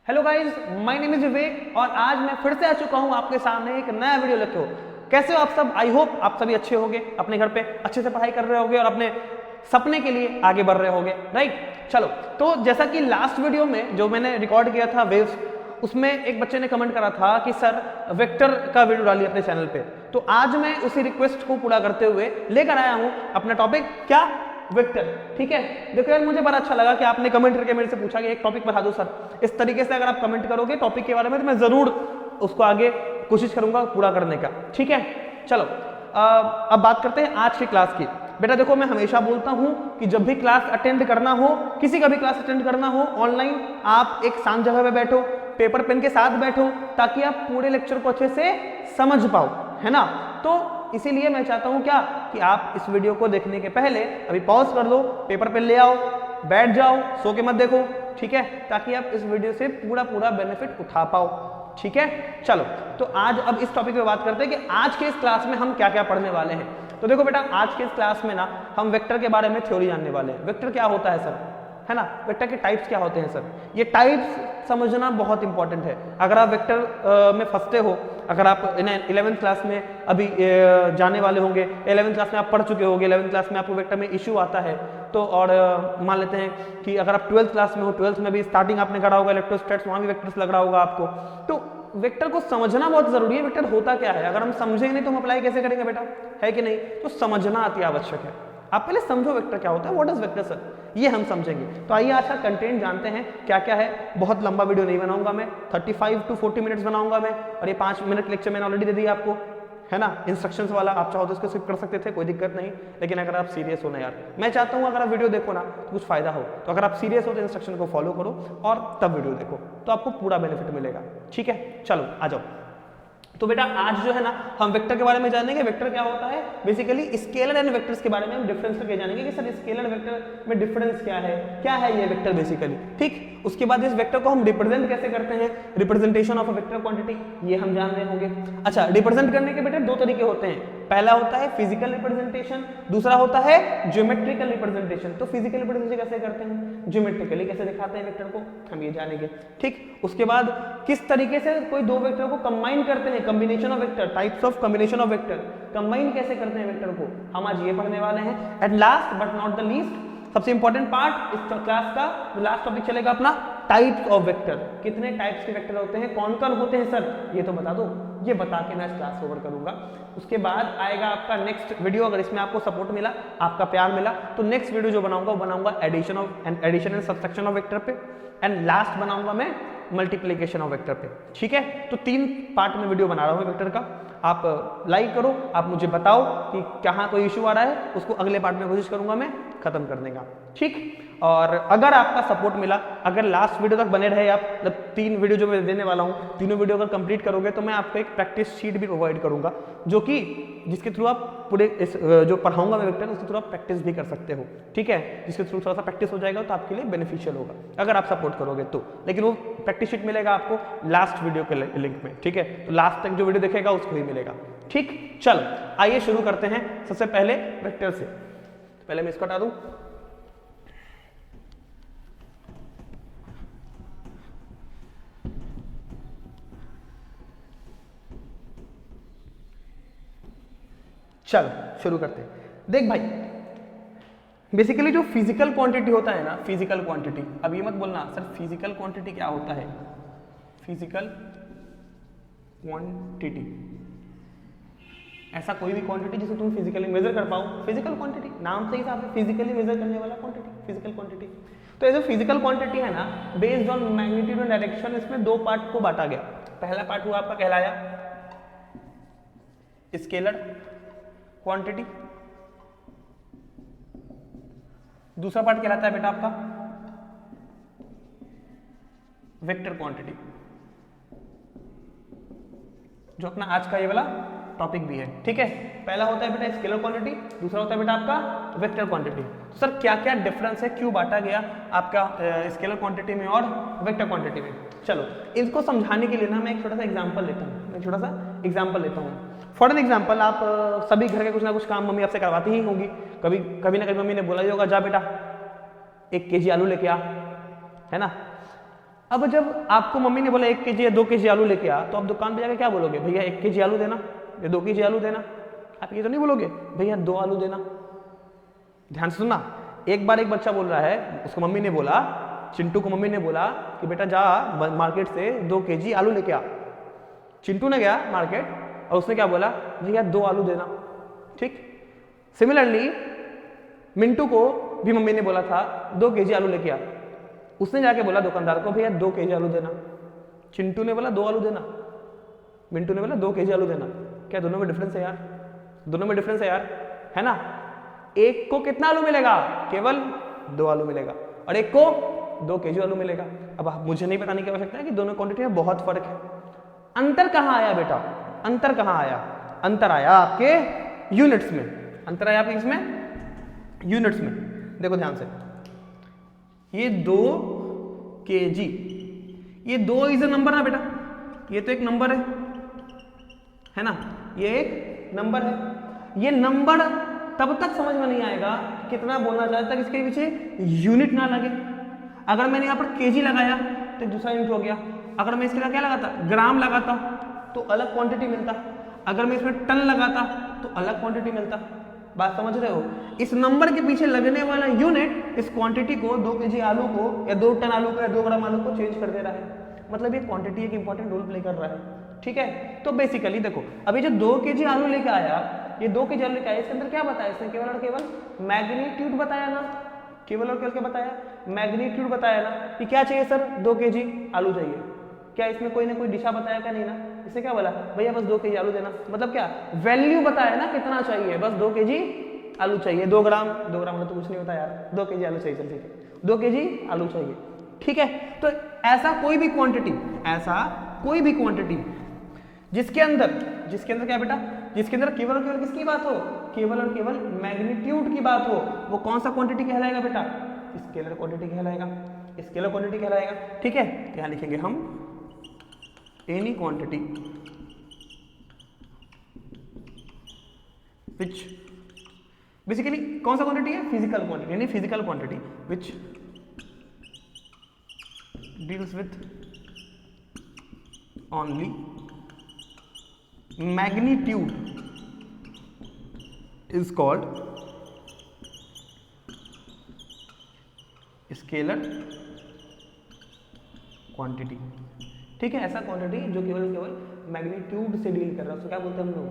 Hello guys, my name is Vivek और आज मैं फिर से आ चुका हूं आपके सामने एक नया वीडियो लेके हो। कैसे हो आप सब? आई होप आप सभी अच्छे होंगे, अपने घर पे अच्छे से पढ़ाई कर रहे होंगे और अपने सपने के लिए आगे बढ़ रहे होंगे, राइट। चलो, तो जैसा कि लास्ट वीडियो में जो मैंने रिकॉर्ड किया था वेव्स, उसमें एक बच्चे ने कमेंट करा था कि सर वेक्टर का वीडियो डालिए अपने चैनल पे। तो आज मैं उसी रिक्वेस्ट को पूरा करते हुए लेकर आया हूं अपना टॉपिक, क्या? वेक्टर। ठीक है, देखो यार, मुझे बड़ा अच्छा लगा कि आपने कमेंट करके मेरे से पूछा कि एक टॉपिक बता दो सर। इस तरीके से अगर आप कमेंट करोगे टॉपिक के बारे में तो मैं जरूर उसको आगे कोशिश करूंगा पूरा करने का। ठीक है, चलो अब बात करते हैं आज की क्लास की। बेटा देखो, मैं हमेशा बोलता हूं कि जब भी क्लास अटेंड करना हो, किसी का भी क्लास अटेंड करना हो ऑनलाइन, आप एक शांत जगह पे बैठो, पेपर पेन के साथ बैठो, ताकि आप पूरे लेक्चर को अच्छे से समझ पाओ, है ना। तो इसीलिए मैं चाहता हूं क्या कि आप इस वीडियो को देखने के पहले अभी पॉज कर लो, पेपर पेन ले आओ, बैठ जाओ, सो के मत देखो, ठीक है, ताकि आप इस वीडियो से पूरा बेनिफिट उठा पाओ। ठीक है, चलो तो आज अब इस टॉपिक पे बात करते हैं कि आज के इस क्लास में हम क्या क्या पढ़ने वाले हैं। तो देखो बेटा, आज के इस क्लास में ना हम वेक्टर के बारे में थ्योरी जानने वाले हैं। वेक्टर क्या होता है सर, है ना, वेक्टर के टाइप्स क्या होते हैं सर, ये टाइप्स समझना बहुत इंपॉर्टेंट है। अगर आप वेक्टर में फंसते हो, अगर आप 11th क्लास में अभी जाने वाले होंगे, 11th क्लास में आप पढ़ चुके होंगे, 11th क्लास में आपको वेक्टर में इशू आता है, तो और मान लेते हैं कि अगर आप 12th क्लास में हो, 12th में भी स्टार्टिंग आपने करा होगा इलेक्ट्रोस्टैटिक्स, वहाँ भी वेक्टर्स लग रहा होगा आपको। तो वेक्टर को समझना बहुत जरूरी है। वेक्टर होता क्या है, अगर हम समझेंगे नहीं तो हम अप्लाई कैसे करेंगे बेटा, है कि नहीं। तो समझना अति आवश्यक है। आप पहले समझो वेक्टर क्या होता है, व्हाट इज वेक्टर सर, ये हम समझेंगे। तो आइए आज का कंटेंट जानते हैं क्या क्या है। बहुत लंबा वीडियो नहीं बनाऊंगा मैं, 35 to 40 मिनट्स बनाऊंगा मैं, और ये 5 मिनट लेक्चर मैंने ऑलरेडी दे दिया आपको, है ना, इंस्ट्रक्शंस वाला। आप चाहो तो इसको स्किप कर सकते थे, कोई दिक्कत नहीं। लेकिन अगर आप सीरियस हो ना यार, मैं चाहता हूँ अगर आप वीडियो देखो ना तो कुछ फायदा हो। तो अगर आप सीरियस हो तो इंस्ट्रक्शन को फॉलो करो और तब वीडियो देखो, तो आपको पूरा बेनिफिट मिलेगा। ठीक है, चलो आ जाओ। तो बेटा आज जो है ना हम वेक्टर के बारे में जानेंगे। वेक्टर क्या होता है, बेसिकली स्केलर एंड वेक्टर्स के बारे में हम डिफरेंस करके जानेंगे कि सर स्केलर वेक्टर में डिफरेंस क्या है ये वेक्टर बेसिकली। ठीक, उसके बाद इस वेक्टर को हम रिप्रेजेंट कैसे करते हैं, representation of a vector quantity, ये हम जान रहे होंगे। अच्छा, रिप्रेजेंट करने के बेटा दो तरीके होते हैं। पहला होता है फिजिकल रिप्रेजेंटेशन, दूसरा होता है ज्योमेट्रिकल रिप्रेजेंटेशन। तो फिजिकल रिप्रेजेंटेशन कैसे करते हैं, ज्योमेट्रिकली कैसे दिखाते हैं वेक्टर को, हम ये जानेंगे। ठीक, उसके बाद किस तरीके से कोई दो वेक्टर को कंबाइन करते हैं, combination of vector, types of combination of vector, combine कैसे करते हैं वेक्टर को, हम आज ये पढ़ने वाले हैं। And last but not the least, सबसे इंपॉर्टेंट पार्ट इस क्लास का जो लास्ट टॉपिक चलेगा अपना, टाइप्स ऑफ वेक्टर। कितने टाइप्स के वेक्टर होते हैं, कौन कौन होते हैं सर, ये तो बता दो। ये बता के मैं इस क्लास ओवर करूंगा। उसके बाद आएगा आपका नेक्स्ट वीडियो। अगर इसमें आपको सपोर्ट मिला, आपका प्यार मिला, तो नेक्स्ट वीडियो जो बनाऊंगा वो बनाऊंगा addition and subtraction of vector पे, एंड लास्ट बनाऊंगा मैं मल्टीप्लिकेशन ऑफ वेक्टर पे। ठीक है, तो 3 पार्ट में वीडियो बना रहा हूँ वेक्टर का। आप लाइक करो, आप मुझे बताओ कि कहाँ कोई इशू आ रहा है, उसको अगले पार्ट में कोशिश करूंगा मैं खत्म करने का। ठीक, और अगर आपका सपोर्ट मिला, अगर लास्ट वीडियो तक बने रहे आप, मतलब 3 वीडियो जो मैं देने वाला हूँ, तीनों वीडियो अगर कंप्लीट करोगे तो मैं आपको एक प्रैक्टिस शीट भी प्रोवाइड करूंगा, जो कि जिसके थ्रू आप पूरे इस जो पढ़ाऊंगा मैं वेक्टर, उसके थ्रू आप प्रैक्टिस भी कर सकते हो। ठीक है, जिसके थ्रू थोड़ा सा प्रैक्टिस हो जाएगा तो आपके लिए बेनिफिशियल होगा अगर आप सपोर्ट करोगे तो। लेकिन वो प्रैक्टिस शीट मिलेगा आपको लास्ट वीडियो के लिंक में। ठीक है, तो लास्ट तक जो वीडियो देखेगा उसको ही मिलेगा। ठीक, चल आइए शुरू करते हैं सबसे पहले वेक्टर से। पहले मैं इसको हटा दूं। चल शुरू करते हैं। देख भाई, बेसिकली जो फिजिकल क्वांटिटी होता है ना, फिजिकल क्वांटिटी, अब ये मत बोलना सर फिजिकल क्वांटिटी क्या होता है। फिजिकल क्वांटिटी ऐसा कोई भी क्वांटिटी जिसे तुम फिजिकली मेजर कर पाओ, फिजिकल क्वांटिटी, नाम से ही साफ है, फिजिकली मेजर करने वाला क्वांटिटी, फिजिकल क्वांटिटी। तो ये जो फिजिकल क्वांटिटी है ना, based on magnitude and direction, इसमें 2 पार्ट को बांटा गया। पहला पार्ट हुआ आपका कहलाया स्केलर क्वांटिटी, दूसरा पार्ट कहलाता है बेटा आपका वेक्टर क्वांटिटी, जो अपना आज का ये वाला टॉपिक भी है। ठीक है, पहला होता है बेटा स्केलर क्वांटिटी, दूसरा होता है बेटा आपका वेक्टर क्वांटिटी। तो सर क्या क्या डिफरेंस है, क्यों बांटा गया आपका स्केलर क्वांटिटी में और वेक्टर क्वांटिटी में। चलो इसको समझाने के लिए ना मैं एक छोटा सा एग्जांपल लेता हूँ, फॉर एन एग्जाम्पल, आप सभी घर के कुछ ना कुछ काम मम्मी आपसे करवाती ही होंगी। कभी ना कभी मम्मी ने बोला ही होगा, जा बेटा 1 kg आलू लेके आ, है ना। अब जब आपको मम्मी ने बोला 1 kg या 2 kg आलू लेके आ, तो आप दुकान पे जाकर क्या बोलोगे, भैया 1 kg आलू देना या 2 kg आलू देना? आप ये तो नहीं बोलोगे भैया 2 आलू देना। ध्यान से सुनना, एक बार एक बच्चा बोल रहा है, उसको मम्मी ने बोला, चिंटू को मम्मी ने बोला कि बेटा जा मार्केट से 2 kg आलू लेके आ। चिंटू ने गया मार्केट और उसने क्या बोला, भैया 2 आलू देना। ठीक, सिमिलरली मिंटू को भी मम्मी ने बोला था 2 kg आलू लेके आ। उसने जाके बोला दुकानदार को, भैया 2 kg आलू देना। चिंटू ने बोला 2 आलू देना, मिंटू ने बोला 2 kg आलू देना। क्या दोनों में डिफरेंस है यार? दोनों में डिफरेंस है यार, है ना? एक को कितना आलू मिलेगा? केवल 2 आलू मिलेगा, और एक को 2 kg आलू मिलेगा। अब मुझे नहीं बताने की आवश्यकता है कि दोनों क्वांटिटी में बहुत फर्क है। अंतर कहाँ आया बेटा? अंतर कहाँ आया? अंतर आया आपके यूनिट्स में। अंतर आया आपके इसमें यूनिट्स में। देखो ध्यान से, ये 2 kg, ये 2 इज अ नंबर ना बेटा, ये तो एक नंबर है ना, ये एक नंबर है। ये नंबर तब तक समझ में नहीं आएगा कितना बोलना चाहता है, इसके पीछे यूनिट ना लगे। अगर मैंने यहाँ पर kg लगाया तो दूसरा यूनिट हो गया, अगर मैं इसके लिए क्या लगाता, ग्राम लगाता, तो अलग क्वांटिटी मिलता, अगर मैं इसमें टन लगाता तो अलग क्वांटिटी मिलता। बात समझ रहे हो? इस नंबर के पीछे लगने वाला यूनिट इस क्वांटिटी को, 2 kg आलू को या 2 टन आलू को या 2 ग्राम आलू को चेंज कर दे रहा है। मतलब ये क्वांटिटी एक इंपॉर्टेंट रोल प्ले कर रहा है। ठीक है, तो बेसिकली देखो, अभी जो 2 kg आलू लेके आया, ये 2 kg आलू लेके आया, इसके अंदर क्या बताया इसने? केवल और केवल मैग्नीट्यूड बताया ना, केवल और केवल क्या बताया? मैग्नीट्यूड बताया ना, कि क्या चाहिए सर? 2 kg आलू चाहिए। क्या इसमें कोई ना कोई दिशा बताया क्या? नहीं ना। इसने क्या बोला, भैया बस 2 kg आलू देना। मतलब क्या वैल्यू बताया ना, कितना चाहिए, बस 2 kg आलू चाहिए। 2 ग्राम तो कुछ नहीं होता यार, 2 kg आलू चाहिए। चल ठीक है, 2 kg आलू चाहिए। ठीक है, तो ऐसा कोई भी क्वांटिटी, ऐसा कोई भी क्वांटिटी जिसके अंदर क्या बेटा, जिसके अंदर केवल और केवल किसकी बात हो? केवल और केवल मैग्नीट्यूड की बात हो, वो कौन सा क्वांटिटी कहलाएगा बेटा? स्केलर क्वांटिटी कहलाएगा। स्केलर क्वांटिटी कहलाएगा। ठीक है, यहाँ लिखेंगे हम एनी क्वांटिटी विच, बेसिकली कौन सा क्वांटिटी है? फिजिकल क्वांटिटी, यानी physical quantity which deals with only magnitude is called scalar quantity. ठीक है, ऐसा क्वांटिटी जो केवल मैग्नीट्यूड से डील कर रहा है, उसको क्या बोलते हैं हम लोग?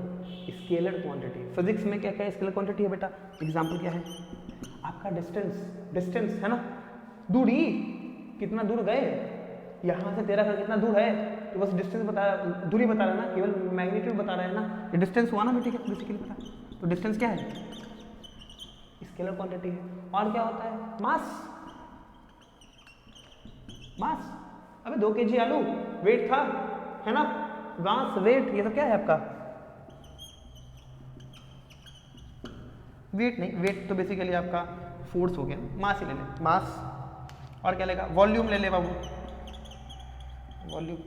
Scalar quantity. फिजिक्स में क्या क्या स्केलर क्वांटिटी है बेटा? एग्जांपल क्या है आपका? डिस्टेंस है ना, दूरी, कितना दूर गए, यहाँ से तेरा घर कितना दूर है, तो बस डिस्टेंस बता, दूरी बता रहा है ना, केवल मैग्नीट्यूड बता रहा है ना, ये डिस्टेंस हुआ ना बेटी, बेसिकली पता। तो डिस्टेंस क्या है? स्केलर क्वांटिटी है। और क्या होता है? मास। अबे 2 kg आलू वेट था, है ना, मास, वेट, ये तो क्या है आपका? वेट नहीं, वेट तो बेसिकली आपका फोर्स हो गया, मास ही ले ले, मास। और क्या लेगा? वॉल्यूम ले ले बाबू, वॉल्यूम।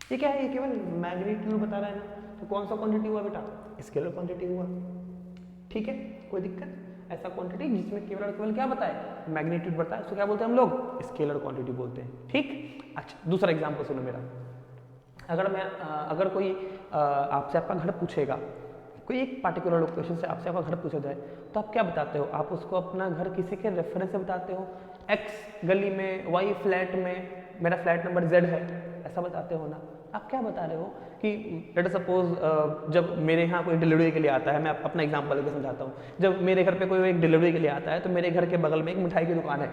ये क्या है? ये केवल मैग्नीट्यूड बता रहा है ना, तो कौन सा क्वांटिटी हुआ बेटा? स्केलर क्वांटिटी हुआ। ठीक है, कोई दिक्कत? ऐसा क्वांटिटी जिसमें केवल और केवल क्या बताए? मैग्नीट्यूड बताए, उसको क्या बोलते हैं हम लोग? स्केलर क्वांटिटी बोलते हैं। ठीक, अच्छा दूसरा एग्जांपल सुनो मेरा। अगर कोई आपसे आपका घर पूछेगा, कोई एक पार्टिकुलर लोकेशन से आपसे आपका घर पूछा जाए, तो आप क्या बताते हो? आप उसको अपना घर किसी के रेफरेंस से बताते हो, एक्स गली में, वाई फ्लैट में, मेरा फ्लैट नंबर Z है, ऐसा बताते हो ना। आप क्या बता रहे हो कि लेट सपोज जब मेरे यहाँ कोई डिलीवरी के लिए आता है, मैं अपना एग्जांपल लेकर समझाता हूँ। जब मेरे घर पे कोई एक डिलीवरी के लिए आता है, तो मेरे घर के बगल में एक मिठाई की दुकान है।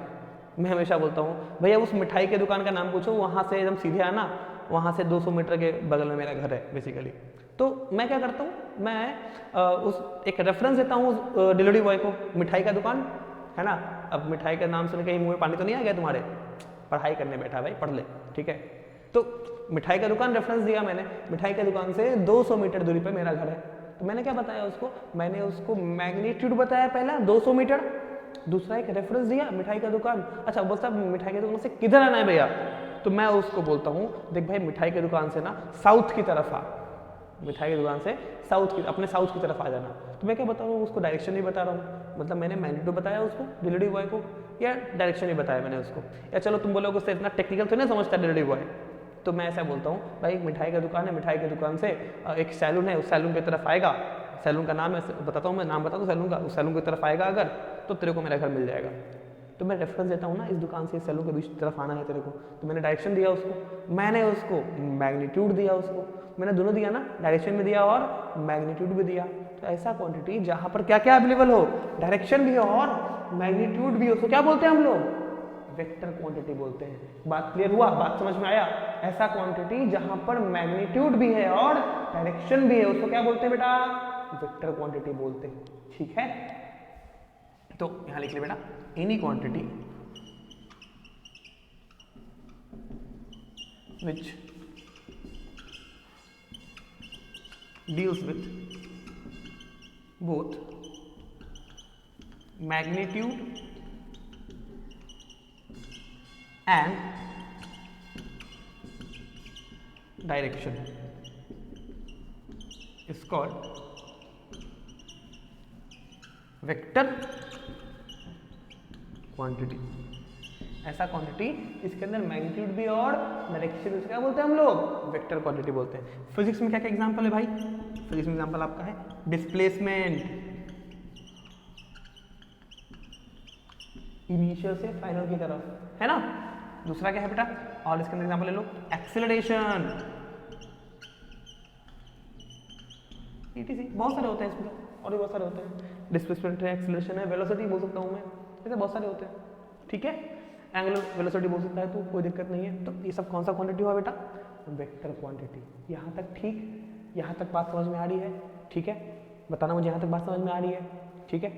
मैं हमेशा बोलता हूँ भैया उस मिठाई की दुकान का नाम पूछो, वहाँ से एकदम सीधे आना, वहाँ से 200 मीटर के बगल में मेरा घर है बेसिकली। तो मैं क्या करता हूँ, मैं उस एक रेफरेंस देता हूँ उस डिलीवरी बॉय को, मिठाई का दुकान है ना। अब मिठाई का नाम सुन कहीं मुँह में पानी तो नहीं आ गया तुम्हारे? पढ़ाई करने बैठा भाई, पढ़ ले, ठीक है। तो मिठाई का दुकान रेफरेंस दिया मैंने, मिठाई का दुकान से 200 मीटर दूरी पर मेरा घर है। तो मैंने क्या बताया उसको? मैंने उसको मैग्नीट्यूड बताया पहला 200 मीटर, दूसरा एक रेफरेंस दिया मिठाई का दुकान। अच्छा बोलता मिठाई की दुकान से किधर आना है भैया? तो मैं उसको बोलता हूँ देख भाई मिठाई की दुकान से ना साउथ की तरफ आ, मिठाई की दुकान से साउथ की, अपने साउथ की तरफ आ जाना। तो मैं क्या बता रहा हूँ उसको? डायरेक्शन नहीं बता रहा हूँ, मतलब मैंने मैग्नीट्यूड बताया उसको डिलीवरी बॉय को, या डायरेक्शन भी बताया मैंने उसको। या चलो तुम बोलोगे उससे इतना टेक्निकल तो नहीं समझता डिलीवरी बॉय, तो मैं ऐसा बोलता हूँ भाई एक मिठाई का दुकान है, मिठाई की दुकान से एक सैलून है, उस सैलून की तरफ आएगा, सैलून का नाम है बताता हूँ मैं, नाम बता दूँ सैलून का, उस सैलून की तरफ आएगा अगर तो तेरे को मेरा घर मिल जाएगा। तो मैं रेफरेंस देता हूँ ना, इस दुकान से इस सैलून के बीच तरफ आना है तेरे को, तो मैंने डायरेक्शन दिया उसको, मैंने उसको मैग्नीट्यूड दिया उसको, मैंने दोनों दिया ना, डायरेक्शन भी दिया और मैग्नीट्यूड भी दिया। तो ऐसा क्वांटिटी जहाँ पर क्या क्या अवेलेबल हो, डायरेक्शन भी हो और मैग्नीट्यूड भी हो, तो क्या बोलते हैं हम लोग, वेक्टर क्वांटिटी बोलते हैं। बात क्लियर हुआ, बात समझ में आया? ऐसा क्वांटिटी जहां पर मैग्नीट्यूड भी है और डायरेक्शन भी है उसको क्या बोलते हैं बेटा, वेक्टर क्वांटिटी बोलते हैं। ठीक है, तो यहां लिख ले बेटा, any quantity which deals with both magnitude and direction is called vector quantity। ऐसा क्वांटिटी इसके अंदर मैग्नीट्यूड भी और डायरेक्शन भी, क्या बोलते हैं हम लोग, वेक्टर क्वांटिटी बोलते हैं। फिजिक्स में क्या क्या एग्जांपल है भाई, फिजिक्स में एग्जांपल आपका है डिस्प्लेसमेंट, इनिशियल से फाइनल की तरफ, है ना। दूसरा क्या है बेटा, और इसके अंदर एग्जांपल ले लो, एक्सेलरेशन, ETC, बहुत सारे होते हैं इसमें और भी बहुत सारे होते हैं, डिस्प्लेसमेंट है, एक्सेलरेशन है, वेलोसिटी बोल सकता हूँ मैं, ऐसे बहुत सारे होते हैं। ठीक है, एंगुलर वेलोसिटी बोल सकता है, तो कोई दिक्कत नहीं है। तो ये सब कौन सा क्वांटिटी हुआ बेटा, वेक्टर क्वांटिटी। यहाँ तक ठीक, यहाँ तक बात समझ में आ रही है? ठीक है, बताना मुझे यहाँ तक बात समझ में आ रही है? ठीक है,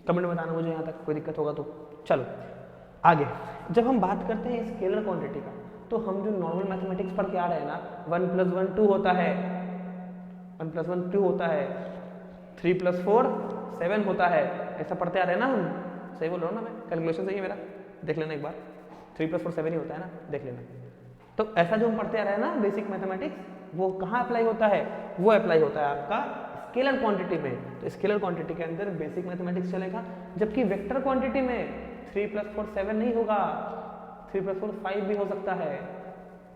कमेंट में बताना मुझे यहाँ तक, कोई दिक्कत होगा तो। चलो आगे, जब हम बात करते हैं स्केलर क्वांटिटी का, तो हम जो नॉर्मल मैथमेटिक्स पढ़ के आ रहे हैं ना, 1 + 1 2 होता है, 1 + 1 2 होता है, 3 + 4 7 होता है, ऐसा पढ़ते आ रहे हैं ना हम। सही बोल रहा हूँ ना मैं, कैलकुलेशन सही है मेरा, देख लेना एक बार, 3 + 4 7 ही होता है ना, देख लेना। तो ऐसा जो हम पढ़ते आ रहे हैं ना बेसिक मैथमेटिक्स, वो कहाँ अप्लाई होता है, वो अप्लाई होता है आपका स्केलर क्वांटिटी में। तो स्केलर क्वांटिटी के अंदर बेसिक मैथमेटिक्स चलेगा, जबकि वेक्टर क्वांटिटी में 3 + 4 7 नहीं होगा, 3 + 4 5 भी हो सकता है।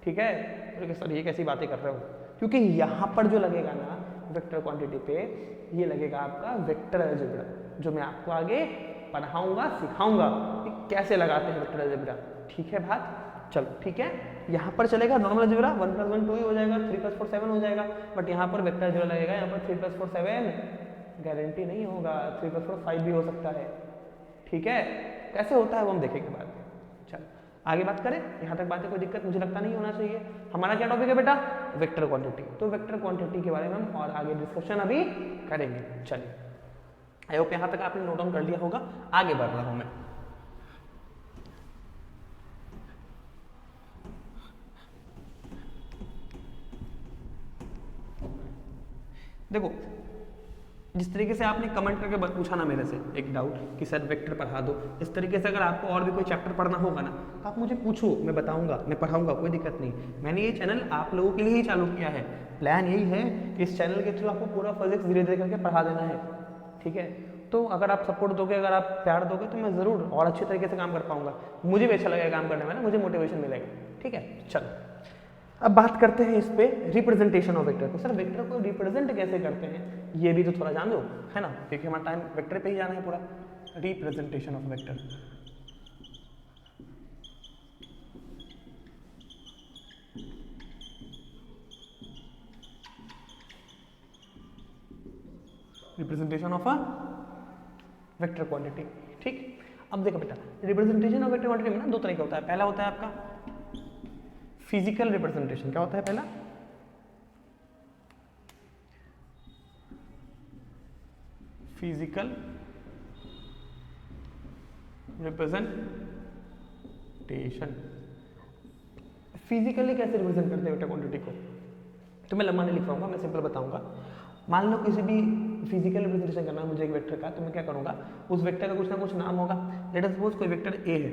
ठीक है, तो सर ये कैसी बातें कर रहे हो, क्योंकि यहाँ पर जो लगेगा ना वेक्टर क्वांटिटी पे, ये लगेगा आपका वेक्टर अलजेब्रा, जो मैं आपको आगे पढ़ाऊंगा, सिखाऊंगा कि कैसे लगाते हैं वेक्टर अलजेब्रा। ठीक है बात, चलो ठीक है, यहाँ पर चलेगा नॉर्मल अलजेब्रा, 1 + 1 2 ही हो जाएगा, 3 + 4 7 हो जाएगा, बट यहाँ पर वेक्टर अलजेब्रा लगेगा, यहाँ पर 3 + 4 7 गारंटी नहीं होगा, 3 + 4 5 भी हो सकता है। ठीक है, कैसे होता है वो हम देखेंगे बाद में। चलो आगे बात करें, यहाँ तक बातें कोई दिक्कत मुझे लगता नहीं होना चाहिए। हमारा क्या टॉपिक है बेटा, वेक्टर क्वांटिटी। तो वेक्टर क्वांटिटी के बारे में हम और आगे डिस्कशन अभी करेंगे। चलिए, आई होप यहाँ तक आपने नोट डाउन कर लिया होगा, आगे बढ़ रहा हूँ मैं। देखो, जिस तरीके से आपने कमेंट करके पूछा ना मेरे से एक डाउट कि सर वेक्टर पढ़ा दो, इस तरीके से अगर आपको और भी कोई चैप्टर पढ़ना होगा ना, तो आप मुझे पूछो, मैं बताऊंगा, मैं पढ़ाऊंगा, कोई दिक्कत नहीं। मैंने ये चैनल आप लोगों के लिए ही चालू किया है, प्लान यही है कि इस चैनल के थ्रू आपको पूरा फिजिक्स धीरे धीरे करके पढ़ा देना है। ठीक है, तो अगर आप सपोर्ट दोगे, अगर आप प्यार दोगे, तो मैं ज़रूर और अच्छे तरीके से काम कर पाऊंगा, मुझे भी अच्छा लगेगा काम करने में ना, मुझे मोटिवेशन मिलेगा। ठीक है, चलो अब बात करते हैं इस पे रिप्रेजेंटेशन ऑफ वेक्टर को। सर वेक्टर को रिप्रेजेंट कैसे करते हैं, ये भी तो थोड़ा जान दो, है ना, क्योंकि हमारा टाइम वेक्टर पे ही जाना है पूरा। Representation of vector, representation of a vector quantity. ठीक, अब देखो बेटा, रिप्रेजेंटेशन ऑफ वेक्टर क्वांटिटी में ना दो तरीका होता है। पहला होता है आपका फिजिकल रिप्रेजेंटेशन। क्या होता है पहला, फिजिकल रिप्रेजेंटेशन। फिजिकली कैसे रिप्रेजेंट करते हैं वेक्टर क्वांटिटी को, तो मैं लंबा नहीं लिख पाऊंगा, मैं सिंपल बताऊंगा। मान लो किसी भी फिजिकल रिप्रेजेंटेशन करना है मुझे एक वेक्टर का, तो मैं क्या करूंगा, उस वेक्टर का कुछ ना कुछ नाम होगा। लेट अस सपोज कोई वेक्टर ए है,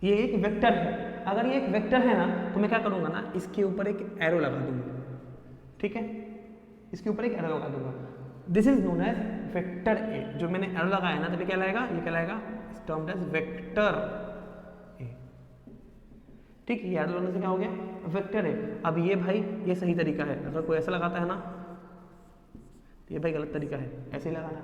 ये एक वेक्टर है। अगर ये एक वेक्टर है ना, तो मैं क्या करूंगा ना, इसके ऊपर एक एरो लगा दूंगा। ठीक है, इसके ऊपर एक एरो लगा दूंगा, this is known as vector A. जो मैंने एरो लगाया ना, तो ये क्या लाएगा, ये क्या लाएगा, टर्म्ड एज वेक्टर ए। ठीक, ये ऐड लगाने से क्या हो गया, वेक्टर ए। अब ये भाई ये सही तरीका है, अगर कोई ऐसा लगाता है ना तो ये भाई गलत तरीका है, ऐसे ही लगाना।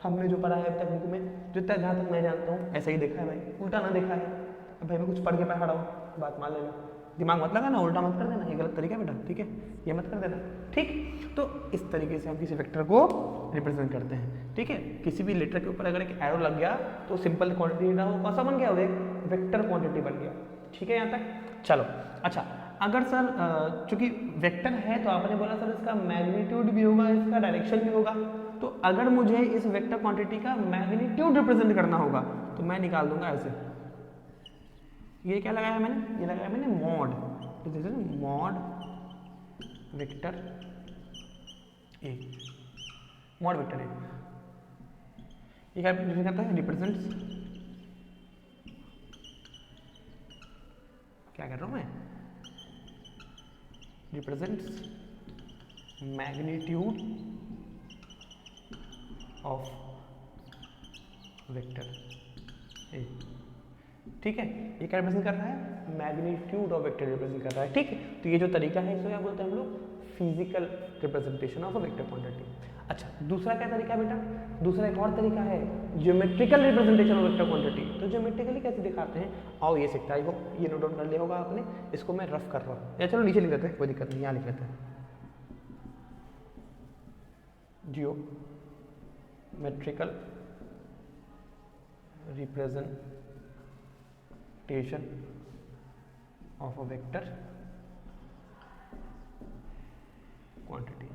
हमने जो पढ़ा है अब तक बुक में, जितना जहाँ तक मैं जानता हूँ ऐसा ही देखा है भाई, उल्टा ना देखा है। अब भाई मैं कुछ पढ़ के पढ़ा रहा हूँ, बात मान लेना, दिमाग मत लगाना, उल्टा मत कर देना, ये गलत तरीका है बेटा, ठीक है, ये मत कर देना। ठीक, तो इस तरीके से हम किसी वेक्टर को रिप्रेजेंट करते हैं। ठीक है, किसी भी लेटर के ऊपर अगर एक एरो लग गया तो सिंपल क्वांटिटी ना हो, कौन सा बन गया, वो एक वेक्टर क्वांटिटी बन गया। ठीक है यहाँ तक, चलो। अच्छा, अगर सर चूंकि वेक्टर है तो आपने बोला सर इसका मैग्नीट्यूड भी होगा, इसका डायरेक्शन भी होगा, तो अगर मुझे इस वेक्टर क्वांटिटी का मैग्नीट्यूड रिप्रेजेंट करना होगा तो मैं निकाल दूंगा ऐसे। ये क्या लगाया मैंने, ये लगाया मैंने mod, mod vector A, mod vector A. ये क्या करता है, रिप्रेजेंट्स, क्या कर रहा हूं मैं, represents magnitude of vector A. ठीक है, ये क्या रिप्रेजेंट कर रहा है, मैग्नीट्यूड ऑफ वेक्टर रिप्रेजेंट कर रहा है। ठीक है, तो ये जो तरीका है इसको क्या बोलते हैं हम लोग, physical representation of a vector quantity. अच्छा, दूसरा क्या तरीका बेटा, दूसरा एक और तरीका है geometrical representation of vector quantity. तो ज्योमेट्रिकली कैसे दिखाते हैं, आओ ये सीखता है, ये नोट डाउन कर लिया होगा आपने, इसको मैं रफ कर रहा हूँ, या चलो नीचे लिख देते हैं, कोई दिक्कत नहीं, यहाँ लिख लेते हैं, geometrical representation of a vector quantity.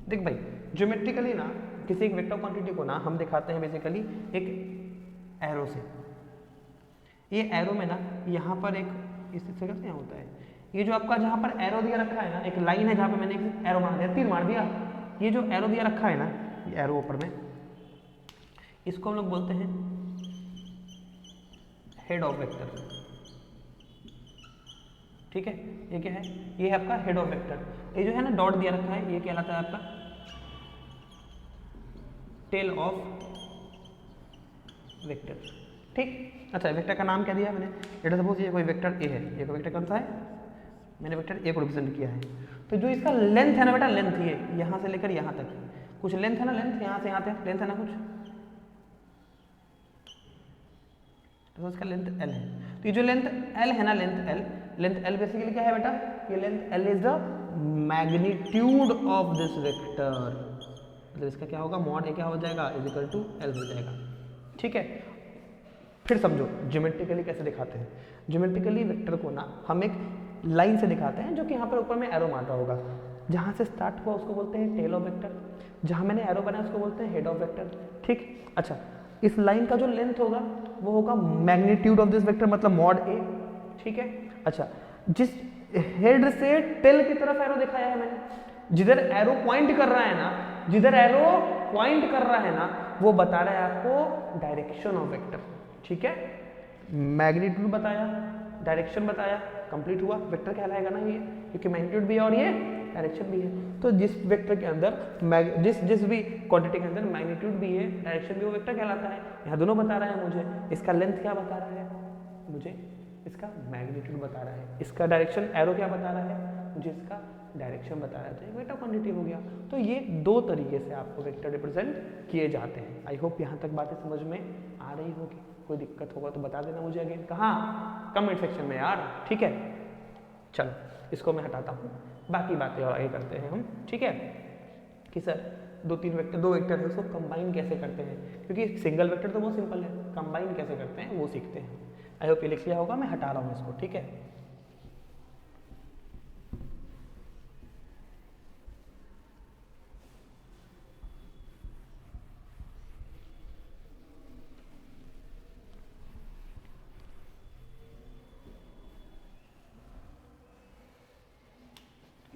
देख भाई, ज्योमेट्रिकली ना किसी एक वेक्टर क्वांटिटी को ना हम दिखाते हैं बेसिकली एक एरो से। ये एरो में ना यहाँ पर एक इस जगह से यहाँ होता है, ये जो आपका जहाँ पर एरो दिया रखा है ना, एक लाइन है जहाँ पे मैंने एक एरो मार दिया, तीर मार दिया, ये जो एरो दिया रखा है ना, ये एरो ऊपर में, इसको हम लोग बोलते हैं हेड ऑफ वेक्टर। ठीक है, ये क्या है, ये है आपका हेड ऑफ वेक्टर। ये जो है ना डॉट दिया रखा है, ये कहलाता है आपका टेल ऑफ वेक्टर। ठीक, अच्छा, वेक्टर का नाम क्या दिया मैंने, लेट अस सपोज ये कोई वेक्टर ए है, ये कोई वेक्टर कौन सा है, मैंने वेक्टर ए को रिप्रेजेंट किया है। तो जो इसका लेंथ है ना बेटा, लेंथ ये यहाँ से लेकर यहाँ तक कुछ लेंथ है ना, लेंथ यहाँ से यहाँ तक लेंथ है ना कुछ, तो इसका लेंथ एल है। तो ये जो लेंथ एल है ना, लेंथ एल बेसिकली क्या है बेटा, ये length L is the magnitude of this vector, मतलब इसका क्या होगा, मॉड ए क्या हो जाएगा, इज इक्वल टू एल हो जाएगा। ठीक है, फिर समझो ज्योमेट्रिकली कैसे दिखाते हैं। ज्योमेट्रिकली वेक्टर को ना हम एक लाइन से दिखाते हैं, जो कि यहाँ पर ऊपर में एरो मारा होगा, जहाँ से स्टार्ट हुआ उसको बोलते हैं टेल ऑफ वेक्टर, जहाँ मैंने एरो बनाया उसको बोलते हैं हेड ऑफ वेक्टर। ठीक, अच्छा, इस लाइन का जो लेंथ होगा वो होगा मैग्नीट्यूड ऑफ दिस वेक्टर, मतलब मॉड ए। ठीक है, अच्छा, जिस हेड से टेल की तरफ एरो दिखाया है मैंने, जिधर एरो पॉइंट कर रहा है ना, जिधर एरो पॉइंट कर रहा है ना, वो बता रहा है आपको डायरेक्शन ऑफ वेक्टर। ठीक है, मैग्नीट्यूड बताया, डायरेक्शन बताया, कंप्लीट हुआ, वेक्टर कहलाएगा ना ये, क्योंकि मैग्नीट्यूड भी है और ये डायरेक्शन भी है। तो जिस वेक्टर के अंदर जिस भी क्वांटिटी के अंदर मैग्नीट्यूड भी है, डायरेक्शन भी, वो वेक्टर कहलाता है। यहाँ दोनों बता रहा है मुझे, इसका लेंथ क्या बता रहा है मुझे, इसका मैग्नीट्यूड बता रहा है, इसका डायरेक्शन एरो क्या बता रहा है मुझे, इसका डायरेक्शन बता रहा है, तो एक वेक्टर क्वांटिटी हो गया। तो ये दो तरीके से आपको वेक्टर रिप्रेजेंट किए जाते हैं। आई होप यहाँ तक बातें समझ में आ रही होगी, कोई दिक्कत होगा तो बता देना मुझे अगेन, कहाँ, कमेंट सेक्शन में यार। ठीक है, चलो इसको मैं हटाता हूँ, बाकी बातें और आगे करते हैं हम। ठीक है, कि सर दो वेक्टर है, उसको कंबाइन कैसे करते हैं, क्योंकि सिंगल वेक्टर तो बहुत सिंपल है, कंबाइन कैसे करते हैं वो सीखते हैं। आई होप ये लिख लिया होगा, मैं हटा रहा हूँ इसको। ठीक है,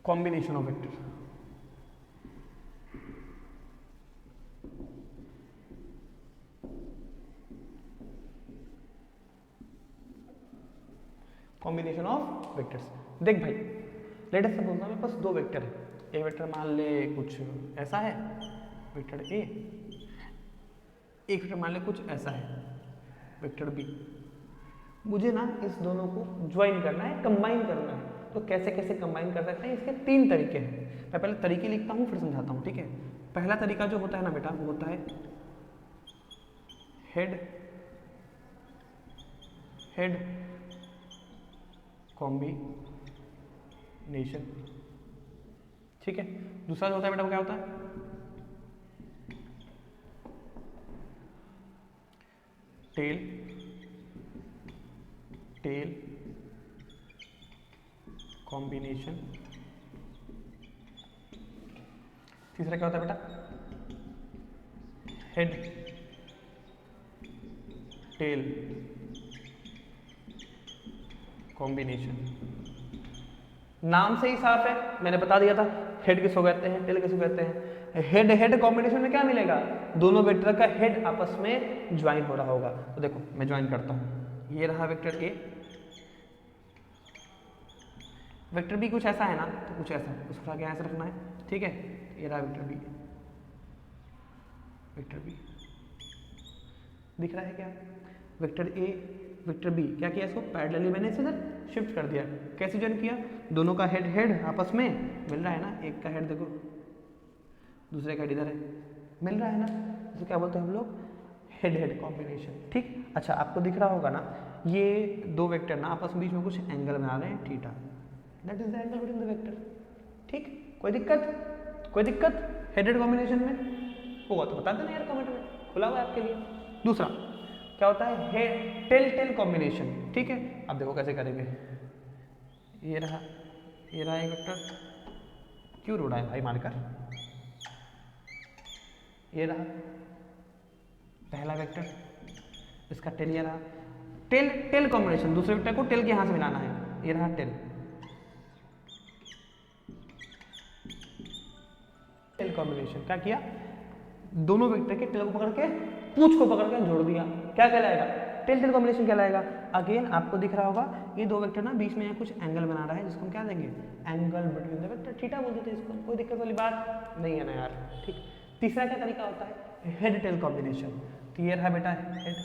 combination of vector, combination of vectors. देख भाई, लेट अस सपोज मेरे पास दो वेक्टर है, एक वेक्टर मान ले कुछ ऐसा है वेक्टर ए, एक वेक्टर मान लो कुछ ऐसा है, वेक्टर बी, मुझे ना इस दोनों को ज्वाइन करना है, कंबाइन करना है। तो कैसे कैसे कंबाइन कर सकते हैं, इसके 3 तरीके हैं। मैं पहले तरीके लिखता हूँ फिर समझाता हूँ, ठीक है। पहला तरीका जो होता है ना बेटा, वो होता है हेड हेड कॉम्बिनेशन, ठीक है। दूसरा जो होता है बेटा वो क्या होता है, टेल टेल कॉम्बिनेशन। तीसरा क्या होता है बेटा, हेड टेल कॉम्बिनेशन। नाम से ही साफ है, मैंने बता दिया था हेड किसको कहते हैं, टेल किसको कहते हैं। हेड हेड कॉम्बिनेशन में क्या मिलेगा, दोनों वेक्टर का हेड आपस में ज्वाइन हो रहा होगा। तो देखो मैं ज्वाइन करता हूं, ये रहा वेक्टर ए, वेक्टर बी कुछ ऐसा है ना, तो कुछ ऐसा उसका क्या ऐसा रखना है, ठीक है। ये रहा वेक्टर बी, वेक्टर बी दिख रहा है क्या, वेक्टर ए वेक्टर बी, क्या किया इसको पैरेलली मैंने इसे इधर शिफ्ट कर दिया। कैसे ज्वाइन किया, दोनों का हेड हेड आपस में मिल रहा है ना, एक का हेड देखो दूसरे का हेड इधर है, मिल रहा है ना, तो क्या बोलते हैं हम लोग, हेड हेड कॉम्बिनेशन, ठीक। अच्छा आपको दिख रहा होगा ना, ये दो वेक्टर ना आपस में बीच में कुछ एंगल बना रहे हैं, theta, that is the angle between the vector, ठीक। कोई दिक्कत, कोई दिक्कत हेड हेड कॉम्बिनेशन में होगा तो बता देना यार कमेंट में, खुला हुआ है आपके लिए। दूसरा क्या होता है, हेड टेल टेल कॉम्बिनेशन, ठीक है। अब देखो कैसे करेंगे, ये रहा एक वेक्टर, क्यों रोड़ा है भाई मारकर, ये रहा पहला वेक्टर, इसका टेल, ये रहा टेल टेल कॉम्बिनेशन, दूसरे वेक्टर को टेल के यहां से मिलाना है, ये रहा टेल टेल कॉम्बिनेशन। क्या किया, दोनों वेक्टर के टेल को पकड़ के पूंछ को पकड़ के जोड़ दिया, क्या कहलाएगा, टेल टेल कॉम्बिनेशन कहलाएगा। अगेन आपको दिख रहा होगा ये दो वेक्टर ना बीच में यहाँ कुछ एंगल बना रहा है, जिसको हम क्या देंगे, angle between the vector, theta बोल देते हैं इसको, कोई दिक्कत वाली बात नहीं है ना यार, ठीक। तीसरा क्या तरीका होता है, हेड टेल कॉम्बिनेशन। तो ये रहा बेटा हेड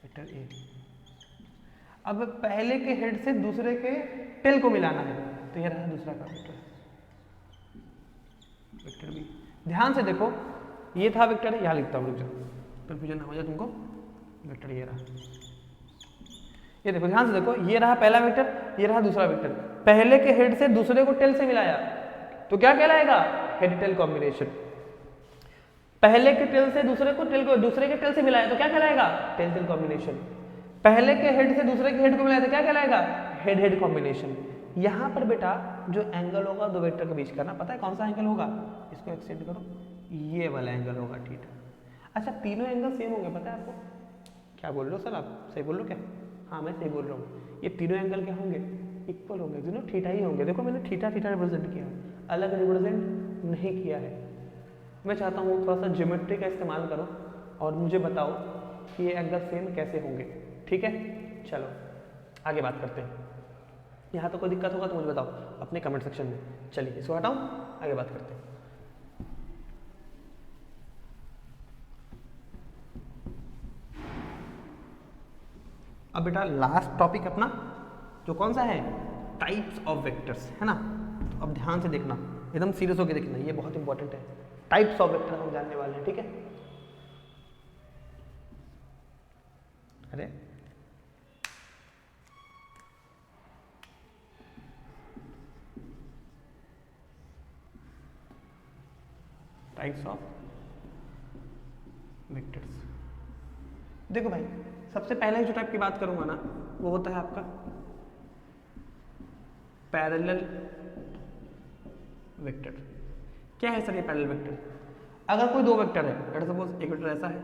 वेक्टर ए, अब पहले के हेड से दूसरे के टेल को मिलाना है, तो ये रहा दूसरा का वेक्टर बी। ध्यान से देखो, ये था वेक्टर, यहाँ लिखता हूँ, रुक जाओ कंफ्यूजन ना हो जाए तुमको, वेक्टर ये रहा, ये देखो ध्यान से देखो, ये रहा पहला वेक्टर, ये रहा दूसरा वेक्टर, पहले के हेड से दूसरे को टेल से मिलाया तो क्या कहलाएगा, हेड टेल कॉम्बिनेशन। पहले के टेल से दूसरे को टेल को दूसरे के टेल से मिलाया तो क्या कहलाएगा, टेल टेल कॉम्बिनेशन। पहले के हेड से दूसरे के हेड को मिलाया तो क्या कहलाएगा, हेड हेड कॉम्बिनेशन। यहाँ पर बेटा जो एंगल होगा दो वेक्टर के बीच का ना, पता है कौन सा एंगल होगा, इसको एक्सटेंड करो, ये वाला एंगल होगा, ठीक है। अच्छा तीनों एंगल सेम होंगे, पता है आपको, क्या बोल रहे हो सर आप, सही बोल रहे हो क्या, हाँ मैं सही बोल रहा हूँ, ये तीनों एंगल क्या होंगे, इक्वल होंगे, दोनों थीटा ही होंगे। देखो मैंने थीटा थीटा रिप्रेजेंट किया है, अलग रिप्रेजेंट नहीं किया है। मैं चाहता हूँ थोड़ा सा ज्योमेट्री का इस्तेमाल करो और मुझे बताओ कि ये एंगल सेम कैसे होंगे, ठीक है। चलो आगे बात करते हैं, यहाँ तो कोई दिक्कत होगा तो मुझे बताओ अपने कमेंट सेक्शन में। चलिए इसको हटाऊँ, आगे बात करते हैं। अब बेटा लास्ट टॉपिक अपना जो कौन सा है, टाइप्स ऑफ वेक्टर्स, है ना। तो अब ध्यान से देखना, एकदम सीरियस होकर देखना, ये बहुत इंपॉर्टेंट है। टाइप्स ऑफ वेक्टर हम जानने वाले हैं, ठीक है। अरे टाइप्स ऑफ वेक्टर्स, देखो भाई सबसे पहले जो टाइप की बात करूंगा ना, वो होता है आपका पैरेलल वेक्टर। क्या है सर ये पैरेलल वेक्टर, अगर कोई दो वेक्टर है, लेट्स सपोज एक वेक्टर ऐसा है,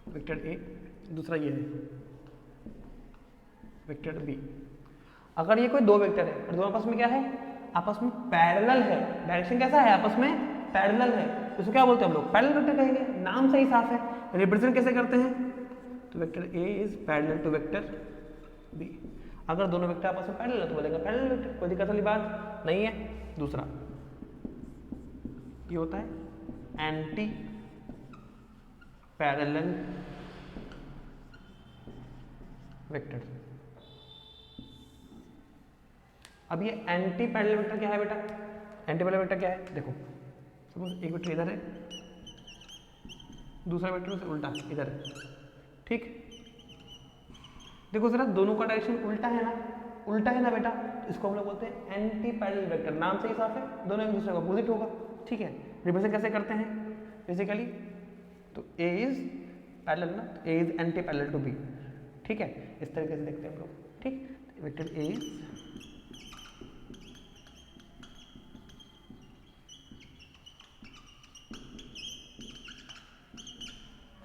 वेक्टर ए, दूसरा ये है वेक्टर बी। अगर ये कोई दो वेक्टर है और दोनों आपस में क्या है, आपस में पैरेलल है, डायरेक्शन कैसा है, आपस में पैरेलल है, इसको क्या बोलते हैं हम लोग, पैरेलल वेक्टर कहेंगे। नाम से ही साफ है, रिप्रेजेंट कैसे करते हैं, तो vector A is parallel to vector B. अगर दोनों वेक्टर आपस में पैरेलल है तो बोलेंगे पैरेलल वेक्टर, कोई दिक्कत वाली बात नहीं है। दूसरा ये होता है एंटी पैरेलल वेक्टर। अब ये एंटी पैरेलल वेक्टर क्या है बेटा? एंटी पैरेलल वेक्टर क्या है? देखो सपोज एक वेक्टर इधर है, दूसरा वेक्टर उससे उल्टा इधर है, ठीक। देखो जरा दोनों का डायरेक्शन उल्टा है ना, उल्टा है ना बेटा, इसको हम लोग बोलते हैं एंटी पैरेलल वेक्टर। नाम से ही साफ है, दोनों एक दूसरे का अपोजिट होगा, ठीक है। रिप्रेजेंट कैसे करते हैं बेसिकली? तो ए इज पैरेलल ना, A is anti parallel to B, ठीक है। इस तरीके से देखते हैं हम लोग, ठीक। वेक्टर ए इज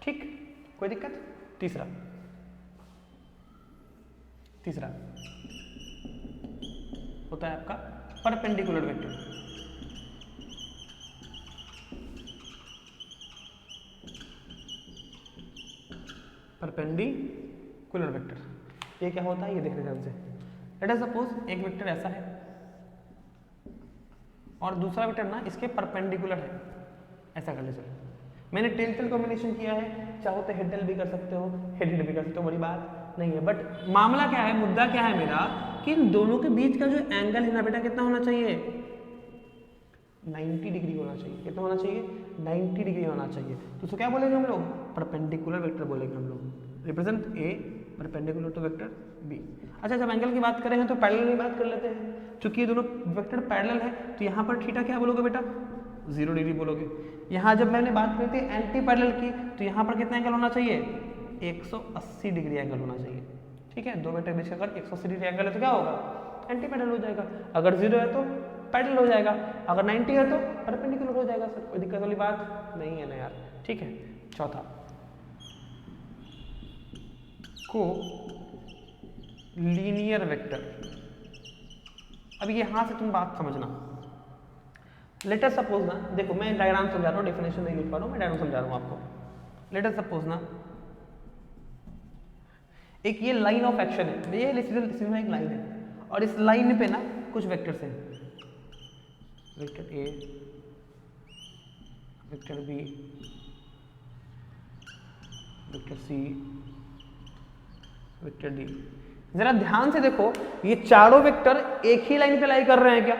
ठीक, कोई दिक्कत? तीसरा होता है आपका परपेंडिकुलर वेक्टर। परपेंडिकुलर वेक्टर ये क्या होता है ये देखने ध्यान से। लेट अस सपोज एक वेक्टर ऐसा है और दूसरा वेक्टर ना इसके परपेंडिकुलर है, ऐसा कर ले। चलो मैंने टेल टेल कॉम्बिनेशन किया है, चाहो तो हेड टेल भी कर सकते हो, हेड हेड भी कर सकते हो, बड़ी बात नहीं है। बट मामला क्या है, मुद्दा क्या है मेरा कि इन दोनों के बीच का जो एंगल है ना बेटा कितना होना चाहिए? 90 डिग्री होना चाहिए। कितना होना चाहिए? 90 डिग्री होना चाहिए। तो उसको क्या बोलेंगे हम लोग? परपेंडिकुलर वेक्टर बोलेंगे हम लोग। Represent A perpendicular to vector B. अच्छा जब एंगल की बात करें हैं तो पैरेलल की बात कर लेते हैं। चूंकि ये दोनों वेक्टर पैरेलल है तो यहाँ पर थीटा क्या बोलोगे बेटा? 0 डिग्री बोलोगे। यहाँ जब मैंने बात करी थी एंटी पैरेलल की तो यहाँ पर कितना एंगल होना चाहिए? 180 डिग्री एंगल होना चाहिए, ठीक है। दो वेक्टर बीच का अगर 180 डिग्री एंगल है तो क्या होगा? एंटी पैरेलल हो जाएगा। अगर 0 है तो पैरेलल हो जाएगा, अगर 90 है तो परपेंडिकुलर हो जाएगा। सर कोई दिक्कत वाली बात नहीं है ना यार, ठीक है। चौथा को लीनियर वेक्टर। अब यहाँ से तुम बात समझना। लेट अस सपोज ना, देखो मैं डायग्राम समझा रहा हूँ, डेफिनेशन नहीं लिख पा रहा हूँ, मैं डायग्राम समझा रहा हूँ आपको। लेट अस सपोज ना एक ये लाइन ऑफ एक्शन है, ये सीधा एक लाइन है और इस लाइन पे ना कुछ वेक्टर्स हैं, vector A, vector B, vector C, vector D. जरा ध्यान से देखो ये चारों वेक्टर एक ही लाइन पे लाई कर रहे हैं क्या?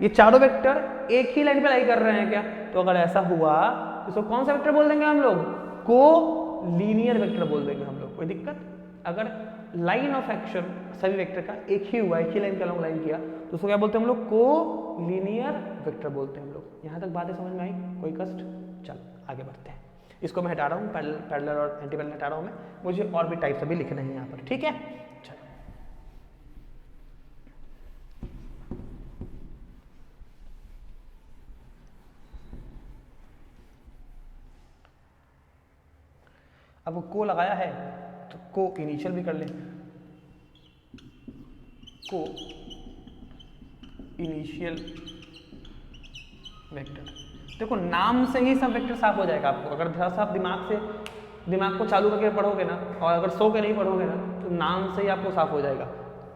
ये चारों वेक्टर एक ही लाइन पे लाई कर रहे हैं क्या? तो अगर ऐसा हुआ तो इसको कौन सा वेक्टर बोल देंगे हम लोग? को लीनियर वेक्टर बोल देंगे हम लोग। कोई दिक्कत? अगर लाइन ऑफ एक्शन सभी वेक्टर का एक ही हुआ, एक ही लाइन का लॉन्ग लाइन किया तो उसको क्या बोलते हैं हम लोग? को लीनियर वेक्टर बोलते हैं हम लोग। यहाँ तक बातें समझ में आई? कोई कष्ट? चल आगे बढ़ते हैं। इसको मैं हटा रहा हूँ, पैरेलल और एंटी पैरेलल हटा रहा हूँ मैं, मुझे और भी टाइप्स अभी लिखने हैं यहाँ पर, ठीक है। चलो अब को लगाया है तो को इनिशियल भी कर ले। को इनिशियल वेक्टर, देखो नाम से ही सब वेक्टर साफ हो जाएगा आपको। अगर थोड़ा सा आप दिमाग को चालू करके पढ़ोगे ना, और अगर सो के नहीं पढ़ोगे ना तो नाम से ही आपको साफ हो जाएगा।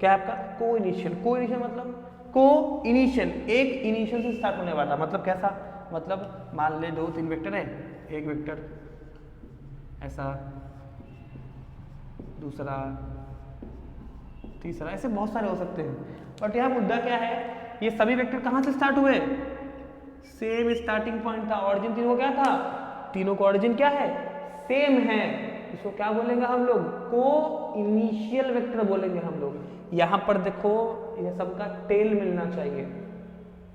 क्या आपका? को इनिशियल। को इनिशियल मतलब को इनिशियल, एक इनिशियल से स्टार्ट होने वाला। मतलब कैसा? मतलब मान ले 2-3 वेक्टर है, एक वेक्टर ऐसा, दूसरा, तीसरा, ऐसे बहुत सारे हो सकते हैं। बट यहाँ मुद्दा क्या है, ये सभी वेक्टर कहाँ से स्टार्ट हुए? सेम स्टार्टिंग पॉइंट था। ऑरिजिन तीनों क्या था? तीनों का ऑरिजिन क्या है? सेम है। इसको क्या बोलेंगे हम लोग? को इनिशियल वेक्टर बोलेंगे हम लोग। यहाँ पर देखो ये सबका टेल मिलना चाहिए,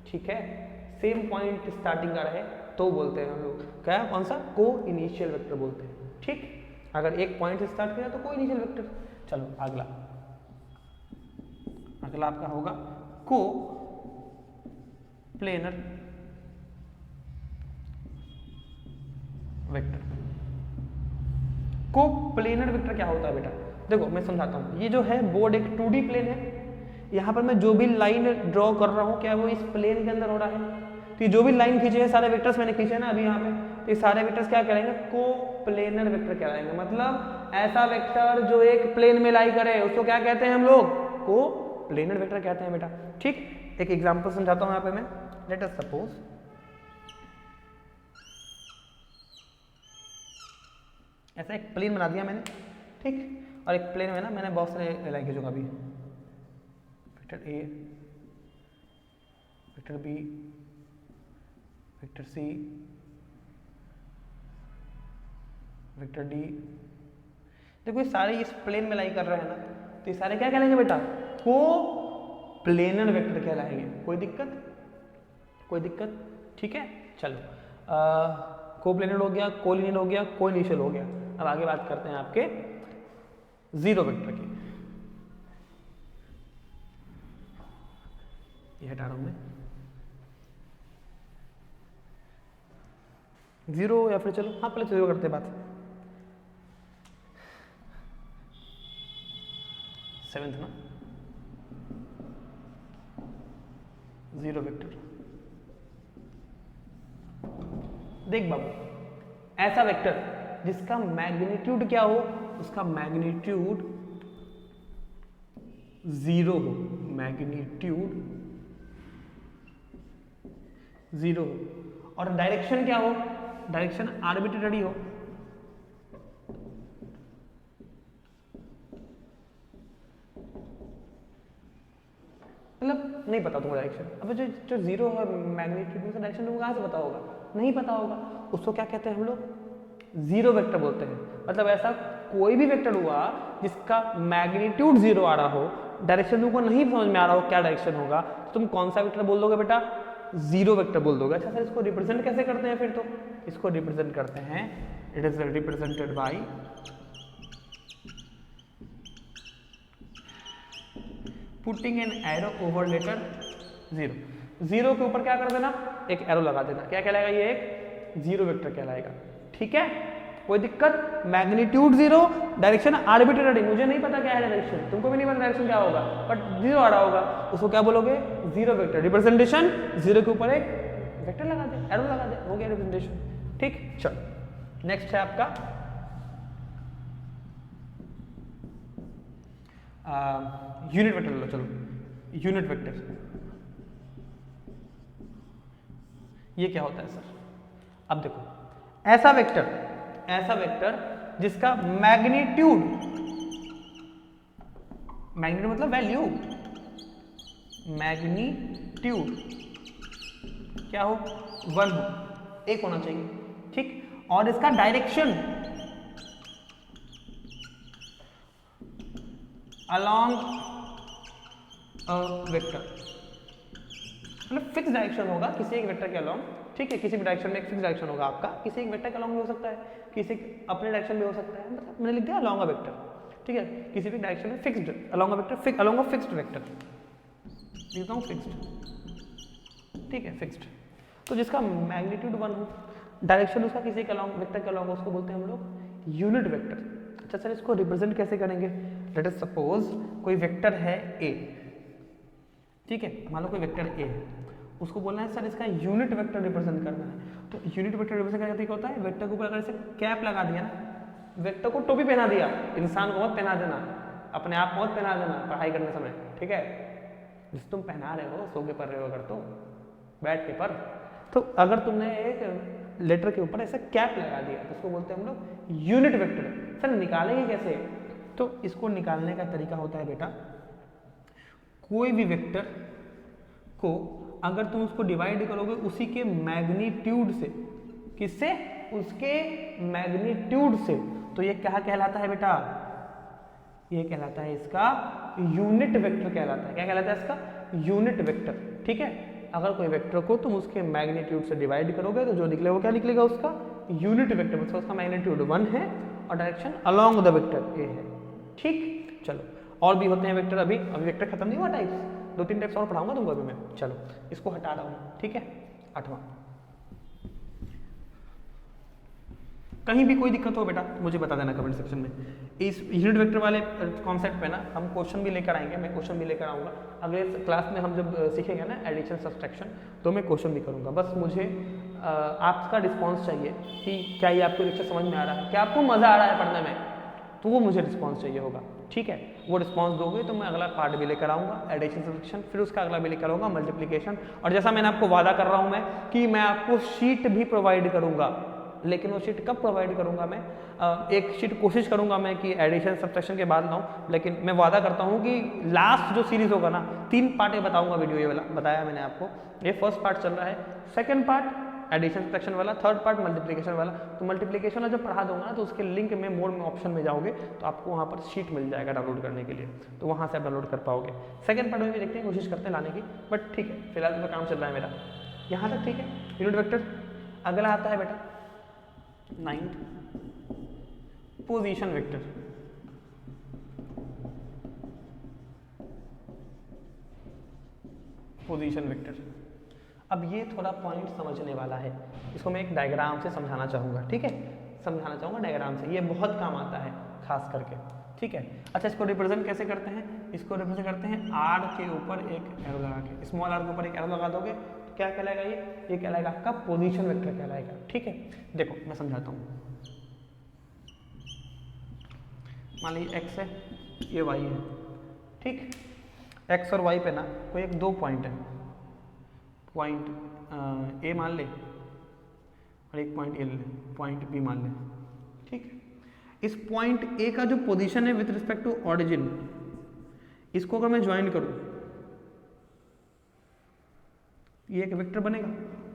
ठीक है। सेम पॉइंट स्टार्टिंग का रहे तो बोलते हैं हम लोग क्या? कौन सा? को इनिशियल वेक्टर बोलते हैं, ठीक। अगर एक पॉइंट से स्टार्ट किया तो को इनिशियल वेक्टर। चलो अगला आपका होगा को प्लेनर वेक्टर। को प्लेनर वेक्टर क्या होता है बेटा? देखो मैं समझाता हूँ। ये जो है बोर्ड एक 2D प्लेन है, यहाँ पर मैं जो भी लाइन ड्रॉ कर रहा हूँ क्या वो इस प्लेन के अंदर हो रहा है? तो ये जो भी लाइन खींचे हैं, सारे वेक्टर्स मैंने खींचे ना अभी यहाँ पे, तो ये सारे वेक्टर्स क्या कहलाएंगे? को प्लेनर वेक्टर कहलाएंगे। मतलब ऐसा वेक्टर जो एक प्लेन में लाई करे उसको क्या कहते हैं हम लोग? को प्लेनर वेक्टर कहते हैं बेटा, ठीक। एक एग्जांपल समझाता हूँ यहाँ पे मैं। लेट अस सपोज ऐसा एक प्लेन बना दिया मैंने, ठीक, और एक प्लेन में ना मैंने बहुत सारे लाइन खींचूंगा अभी, vector A, vector B, vector C, vector D. देखो ये सारे इस प्लेन में लाई कर रहे हैं ना, तो ये सारे क्या कहलाएंगे बेटा, को प्लेनर वेक्टर कहलाएंगे। कोई दिक्कत, कोई दिक्कत, ठीक है। चलो को प्लेनर हो गया, कोलिनियर हो गया, को इनिशियल हो गया। अब आगे बात करते हैं आपके जीरो वेक्टर की। ये हटा रहा हूं मैं, जीरो या फिर चलो हाँ पहले जीरो करते बात। सेवेंथ ना, जीरो वेक्टर। देख बाबू, ऐसा वेक्टर जिसका मैग्नीट्यूड क्या हो, उसका मैग्नीट्यूड जीरो हो, मैग्नीट्यूड जीरो हो, और डायरेक्शन क्या हो, डायरेक्शन आर्बिट्रेरी हो। मतलब नहीं पता तुमको डायरेक्शन, अब जो जीरो है मैग्नीट्यूड में, डायरेक्शन तुमको कहाँ से पता होगा, नहीं पता होगा, उसको क्या कहते हैं हम लोग, जीरो वेक्टर बोलते हैं। मतलब ऐसा कोई भी वेक्टर हुआ जिसका मैग्नीट्यूड जीरो आ रहा हो, डायरेक्शन तुमको नहीं समझ में आ रहा हो क्या डायरेक्शन होगा, तो तुम कौन सा वेक्टर बोल दोगे बेटा, जीरो वेक्टर बोल दोगे। अच्छा सर इसको रिप्रेजेंट कैसे करते हैं फिर, तो इसको रिप्रेजेंट करते हैं, it is represented by putting an arrow over letter zero. Zero के ऊपर क्या कर देना, एक एरो लगा देना, क्या कहलाएगा, ये एक जीरो वेक्टर कहलाएगा। ठीक है, कोई दिक्कत, मैग्नीट्यूड जीरो, डायरेक्शन आर्बिट्रेरी, मुझे नहीं पता क्या है डायरेक्शन, तुमको भी नहीं पता डायरेक्शन क्या होगा, बट जीरो आ रहा होगा, उसको क्या बोलोगे, जीरो वेक्टर। रिप्रेजेंटेशन, जीरो के ऊपर एक वेक्टर लगा दे, एरो लगा दे, हो गया रिप्रेजेंटेशन। ठीक, चलो नेक्स्ट है आपका यूनिट वेक्टर लो। चलो यूनिट वेक्टर, ये क्या होता है सर, अब देखो ऐसा वेक्टर जिसका मैग्नीट्यूड, मैग्नीट्यूड मतलब वैल्यू, मैग्नीट्यूड क्या हो, 1 हो, 1 होना चाहिए। ठीक, और इसका डायरेक्शन along a वेक्टर, मतलब फिक्स डायरेक्शन होगा किसी एक वेक्टर के अलोंग। ठीक है, किसी भी डायरेक्शन में एक फिक्स डायरेक्शन होगा आपका, किसी एक वेक्टर के अलोंग भी हो सकता है, किसी अपने डायरेक्शन में हो सकता है, मतलब मैंने लिख दिया अलोंग अ वेक्टर। ठीक है, किसी भी डायरेक्शन में fixed along a vector, along a fixed vector लिखता हूँ, फिक्स्ड। ठीक है, फिक्स्ड, तो जिसका मैग्नीट्यूड 1 हो, डायरेक्शन उसका किसी के अलोंग, वेक्टर के अलोंग, उसको बोलते हैं हम लोग यूनिट वेक्टर। अच्छा सर इसको रिप्रेजेंट कैसे करेंगे, लेट अस सपोज कोई वेक्टर है ए, ठीक है, मान लो कोई वेक्टर ए है, उसको बोलना है सर इसका यूनिट वेक्टर रिप्रेजेंट करना है। तो यूनिट वेक्टर रिप्रेजेंट करने का तरीका होता है, वेक्टर के ऊपर अगर इसे कैप लगा दिया ना, वेक्टर को टोपी पहना दिया, इंसान को मत पहना देना, अपने आप को मत पहना देना पढ़ाई करने समय। ठीक है, जिस तुम पहना रहे हो, सो के पढ़ रहे हो अगर, तो बैठ के पढ़, तो अगर तुमने एक लेटर के ऊपर ऐसा कैप लगा दिया तो उसको बोलते हैं हम लोग यूनिट वेक्टर। सर निकालेंगे कैसे, तो इसको निकालने का तरीका होता है बेटा, कोई भी वेक्टर को अगर तुम उसको डिवाइड करोगे उसी के मैग्नीट्यूड से, किससे, उसके मैग्नीट्यूड से, तो ये क्या कहलाता है बेटा, ये कहलाता है इसका यूनिट वेक्टर कहलाता है। क्या कहलाता है इसका, यूनिट वेक्टर। ठीक है, अगर कोई वेक्टर को तुम उसके मैग्नीट्यूड से डिवाइड करोगे तो जो निकलेगा वो क्या निकलेगा, उसका यूनिट वेक्टर, मतलब उसका मैग्नीट्यूड 1 है और direction along the vector A है। ठीक, चलो और भी होते हैं वेक्टर, अभी वेक्टर खत्म नहीं हुआ, टाइप्स 2-3 टाइप्स और पढ़ाऊंगा तुमको अभी मैं। चलो इसको हटा रहा हूँ। ठीक है, 8वां, कहीं भी कोई दिक्कत हो बेटा मुझे बता देना कमेंट सेक्शन में। इस यूनिट वेक्टर वाले कॉन्सेप्ट पे ना हम क्वेश्चन भी लेकर आएंगे, मैं क्वेश्चन भी लेकर आऊँगा अगले क्लास में। हम जब सीखेंगे ना एडिशन सब्सट्रैक्शन, तो मैं क्वेश्चन भी करूँगा। बस मुझे आपका रिस्पॉन्स चाहिए कि क्या ये आपको लेक्चर समझ में आ रहा है, क्या आपको मज़ा आ रहा है पढ़ने में, तो वो मुझे रिस्पॉन्स चाहिए होगा। ठीक है, वो रिस्पॉन्स दोगे तो मैं अगला पार्ट भी लेकर आऊँगा एडिशन सब्सट्रैक्शन, फिर उसका अगला भी लेकर आऊँगा मल्टीप्लिकेशन, और जैसा मैंने आपको वादा कर रहा हूँ मैं कि मैं आपको शीट भी प्रोवाइड करूँगा। लेकिन वो शीट कब प्रोवाइड करूंगा मैं, एक शीट कोशिश करूंगा मैं कि एडिशन सब्ट्रैक्शन के बाद लाऊं, लेकिन मैं वादा करता हूं कि लास्ट जो सीरीज होगा ना 3 पार्ट बताऊंगा वीडियो, ये वाला बताया मैंने आपको, ये फर्स्ट पार्ट चल रहा है, सेकंड पार्ट एडिशन सब्ट्रैक्शन वाला, थर्ड पार्ट मल्टीप्लिकेशन वाला। तो मल्टीप्लिकेशन वाला जब पढ़ा दूंगा ना तो उसके लिंक में मोर में ऑप्शन में जाओगे तो आपको वहाँ पर शीट मिल जाएगा डाउनलोड करने के लिए, तो वहाँ से आप डाउनलोड कर पाओगे। सेकंड पार्ट में भी देखते हैं, कोशिश करते हैं लाने की, बट ठीक है फिलहाल तो काम चल रहा है मेरा यहाँ तक, ठीक है। यूनिट वेक्टर अगला आता है बेटा 9th position vector. Position vector, अब ये थोड़ा पॉइंट समझने वाला है, इसको मैं एक डायग्राम से समझाना चाहूँगा, ठीक है, समझाना चाहूँगा डायग्राम से, ये बहुत काम आता है खास करके, ठीक है। अच्छा, इसको रिप्रेजेंट कैसे करते हैं, इसको रिप्रेजेंट करते हैं आर के ऊपर एक एरो लगा के, स्मॉल आर के ऊपर एक एरो लगा दोगे तो क्या कहलाएगा, ये कहलाएगा आपका पोजीशन वेक्टर कहलाएगा, ठीक है। देखो मैं समझाता हूँ, मान लीजिए एक्स है, ये वाई है, ठीक, एक्स और वाई पे ना कोई एक 2 पॉइंट है, पॉइंट ए मान ले और एक पॉइंट ए ले, पॉइंट बी मान ले, ठीक। इस पॉइंट ए का जो पोजीशन है विथ रिस्पेक्ट टू ऑरिजिन, इसको अगर मैं ज्वाइन करूं, ये एक वेक्टर बनेगा,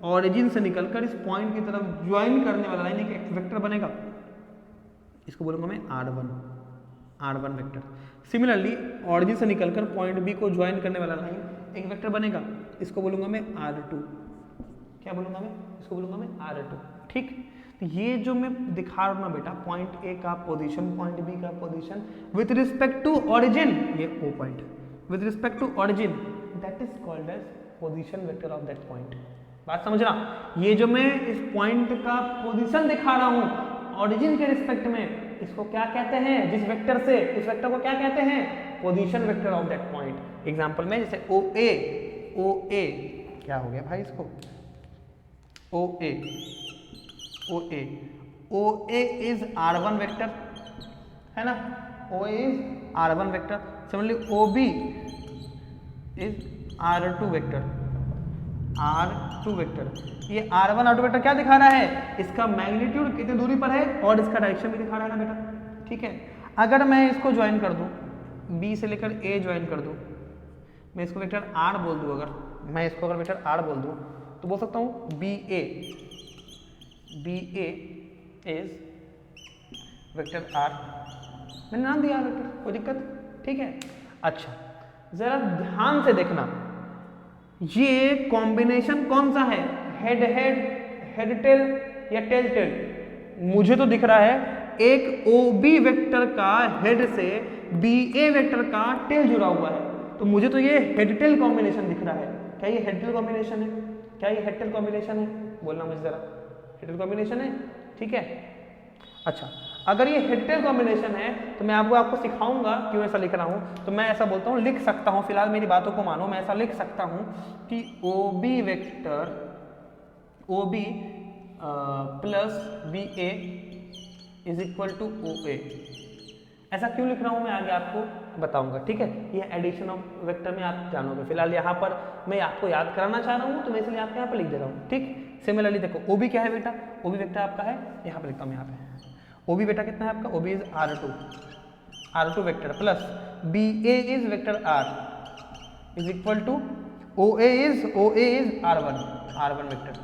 ऑरिजिन से निकलकर इस पॉइंट की तरफ ज्वाइन करने वाला लाइन एक वेक्टर बनेगा, इसको बोलूंगा मैं R1 वेक्टर। सिमिलरली ऑरिजिन से निकलकर पॉइंट बी को ज्वाइन करने वाला लाइन एक वेक्टर बनेगा, इसको बोलूंगा मैं R2, क्या बोलूंगा मैं, इसको बोलूंगा मैं R2, ठीक। तो ये जो मैं दिखा रहा हूं ना बेटा, पॉइंट ए का पोजीशन, पॉइंट बी का position with respect to origin, ये O point with respect to origin, that is called as position vector of that point. बात समझना, ये जो मैं इस पॉइंट का पोजीशन दिखा रहा हूं ऑरिजिन के रिस्पेक्ट में, इसको क्या कहते हैं, जिस वेक्टर से, उस वेक्टर को क्या कहते हैं, position vector of that point. Example में जैसे ओ ए क्या हो गया भाई, इसको ओ ए इज R1 वेक्टर, है ना, O A is R1 vector. Similarly O B is R2 vector, R2 vector. ये R1 R2 वेक्टर क्या दिखा रहा है, इसका मैग्नीट्यूड कितनी दूरी पर है और इसका डायरेक्शन भी दिखा रहा है ना बेटा, ठीक है। अगर मैं इसको ज्वाइन कर दूं, B से लेकर A ज्वाइन कर दूं, मैं इसको वेक्टर R बोल दूं, अगर मैं इसको अगर वेक्टर R बोल दूं तो बोल सकता हूं BA इज वेक्टर R, मैंने नाम दिया वेक्टर, कोई दिक्कत, ठीक है। अच्छा जरा ध्यान से देखना, ये कॉम्बिनेशन कौन सा है, हेड हेड, हेड टेल या टेल टेल। मुझे तो दिख रहा है एक OB वेक्टर का हेड से BA वेक्टर का टेल जुड़ा हुआ है, तो मुझे तो ये हेड टेल कॉम्बिनेशन दिख रहा है। क्या ये हेड टेल कॉम्बिनेशन है, क्या ये हेड टेल कॉम्बिनेशन है, बोलना मुझे जरा, हेड टेल कॉम्बिनेशन है, ठीक है। अच्छा अगर ये हेड टेल कॉम्बिनेशन है तो मैं आपको सिखाऊंगा क्यों ऐसा लिख रहा हूं। तो मैं ऐसा बोलता हूं, लिख सकता हूं, फिलहाल मेरी बातों को मानो, मैं ऐसा लिख सकता हूं कि OB vector OB plus BA is equal to OA। ऐसा क्यों लिख रहा हूं मैं आगे आपको बताऊंगा, ठीक है। ये एडिशन ऑफ वेक्टर में आप जानोगे, फिलहाल यहाँ पर मैं आपको याद कराना चाह रहा हूँ तो मैं इसलिए आपको यहाँ पर लिख दे रहा हूँ, ठीक। सिमिलरली देखो OB क्या है बेटा, OB वेक्टर आपका है, यहाँ पर लिखता हूँ, यहाँ पे OB बेटा कितना है आपका, OB is R2 vector plus BA is vector R is equal to OA is R1 vector.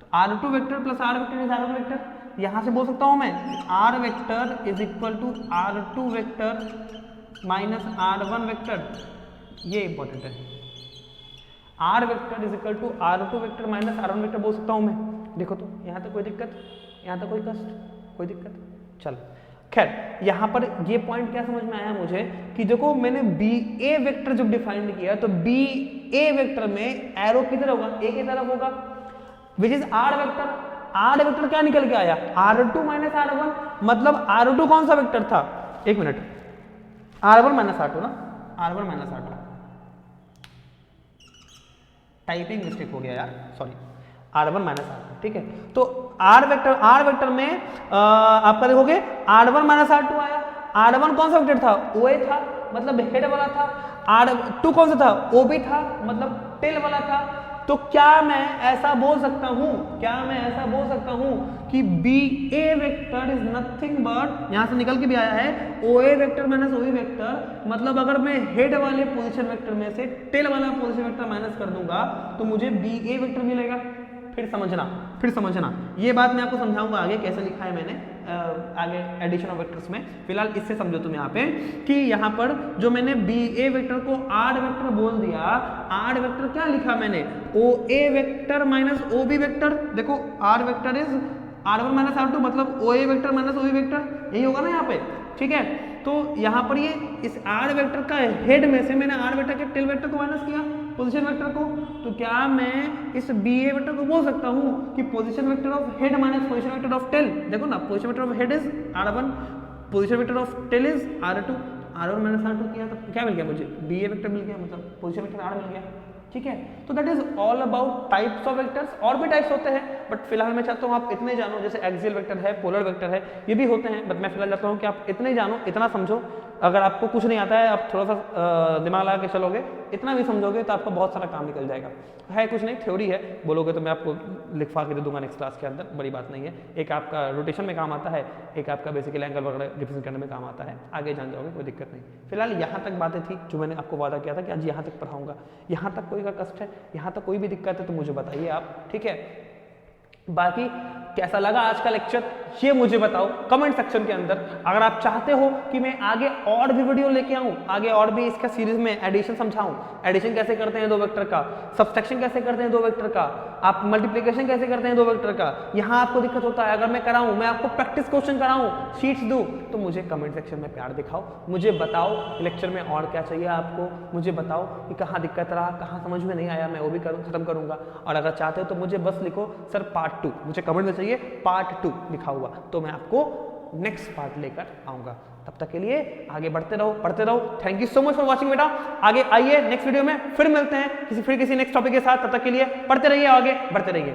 तो R2 vector plus R vector is R1 vector. यहाँ से बोल सकता हूँ मैं R vector is equal to R2 vector minus R1 vector, ये important है। R vector is equal to R2 vector minus R1 vector बोल सकता हूँ मैं। देखो तो यहाँ तक कोई दिक्कत, यहाँ तक कोई कष्ट, कोई दिक्कत, चल खैर। यहाँ पर ये पॉइंट क्या समझ में आया मुझे कि देखो मैंने BA वेक्टर जब डिफाइन किया तो BA वेक्टर में एरो किधर होगा, A की तरफ होगा, which is R vector. R vector क्या निकल के आया, R2 माइनस R1, मतलब R2 कौन सा वेक्टर था, एक मिनट, R1 माइनस R2 ना, R1 minus R2, typing mistake हो गया यार, सॉरी, R1 माइनस R2, ठीक है। तो R वेक्टर में आपका देखोगे R1 माइनस R2 आया। R1 कौन सा वेक्टर था, OA था, मतलब हेड वाला था। R2 कौन सा था, OB था, मतलब टेल वाला था। तो क्या मैं ऐसा बोल सकता हूं कि B A vector is nothing but, यहां से निकल के भी आया है, O A vector minus O B vector, मतलब अगर मैं हेड वाले पोजीशन वेक्टर में से टेल वाला पोजीशन वेक्टर माइनस कर दूंगा तो मुझे बी ए वेक्टर मिलेगा। फिर समझना ये बात मैं आपको समझाऊंगा आगे कैसे लिखा है मैंने आगे एडिशन ऑफ वेक्टर्स में। फिलहाल इससे समझो तुम यहाँ पे कि यहाँ पर जो मैंने बी ए वेक्टर को आर वेक्टर बोल दिया, आर वेक्टर क्या लिखा मैंने, O A vector minus O B vector. देखो R vector is R1 minus R2 मतलब O A vector minus O B vector, यही होगा ना यहाँ पे, ठीक है। तो यहाँ पर ये इस आर वेक्टर का हेड में से मैंने आर वेक्टर के टेल वेक्टर को माइनस किया पोजीशन वेक्टर को, तो क्या मैं इस बी ए वेक्टर को बोल सकता हूँ कि position vector of head minus position vector of tail, देखो ना position vector of head is R1, position vector of tail is R2, R1 minus R2 किया तो क्या मिल गया मुझे, बी ए वेक्टर मिल गया, मतलब पोजीशन वेक्टर R मिल गया, ठीक है। तो that is all about types of vectors. और भी टाइप्स होते हैं बट फिलहाल मैं चाहता हूँ आप इतने जानो, जैसे एक्सियल वेक्टर है, पोलर वेक्टर है, ये भी होते हैं, बट मैं फिलहाल चाहता हूँ कि आप इतने जानो, इतना समझो। अगर आपको कुछ नहीं आता है, आप थोड़ा सा दिमाग लगा के चलोगे, इतना भी समझोगे तो आपका बहुत सारा काम निकल जाएगा। है कुछ नहीं, थ्योरी है, बोलोगे तो मैं आपको लिखवा के दे दूंगा नेक्स्ट क्लास के अंदर, बड़ी बात नहीं है। एक आपका रोटेशन में काम आता है, एक आपका बेसिकली एंगल वगैरह रिप्रेजेंट करने में काम आता है, आगे जान जाओगे, कोई दिक्कत नहीं। फिलहाल यहाँ तक बातें थी जो मैंने आपको वादा किया था कि आज यहाँ तक पढ़ाऊंगा। यहाँ तक कोई का कष्ट है, यहाँ तक कोई भी दिक्कत है तो मुझे बताइए आप, ठीक है। बाकी कैसा लगा आज का लेक्चर ये मुझे बताओ कमेंट सेक्शन के अंदर। अगर आप चाहते हो कि मैं आगे और भी वीडियो लेके आऊं, आगे और भी इसका सीरीज में एडिशन समझाऊं, एडिशन कैसे करते हैं दो वेक्टर का, सब्सट्रैक्शन कैसे करते हैं दो वेक्टर का, आप मल्टीप्लिकेशन कैसे करते हैं दो वेक्टर का, यहाँ आपको दिक्कत होता है, अगर मैं कराऊं, मैं आपको प्रैक्टिस क्वेश्चन कराऊं, शीट्स दूं, तो मुझे कमेंट सेक्शन में प्यार दिखाओ, मुझे बताओ लेक्चर में और क्या चाहिए आपको, मुझे बताओ कि कहाँ दिक्कत रहा, कहाँ समझ में नहीं आया, मैं वो भी खत्म करूंगा। और अगर चाहते हो तो मुझे बस लिखो सर पार्ट 2, मुझे कमेंट में चाहिए पार्ट 2 लिखा हुआ, तो मैं आपको नेक्स्ट पार्ट लेकर आऊंगा। तब तक के लिए आगे बढ़ते रहो, पढ़ते रहो। Thank you so much for watching बेटा। आगे आइए नेक्स्ट वीडियो में फिर मिलते हैं किसी नेक्स्ट टॉपिक के साथ। तब तक के लिए पढ़ते रहिए, आगे बढ़ते रहिए।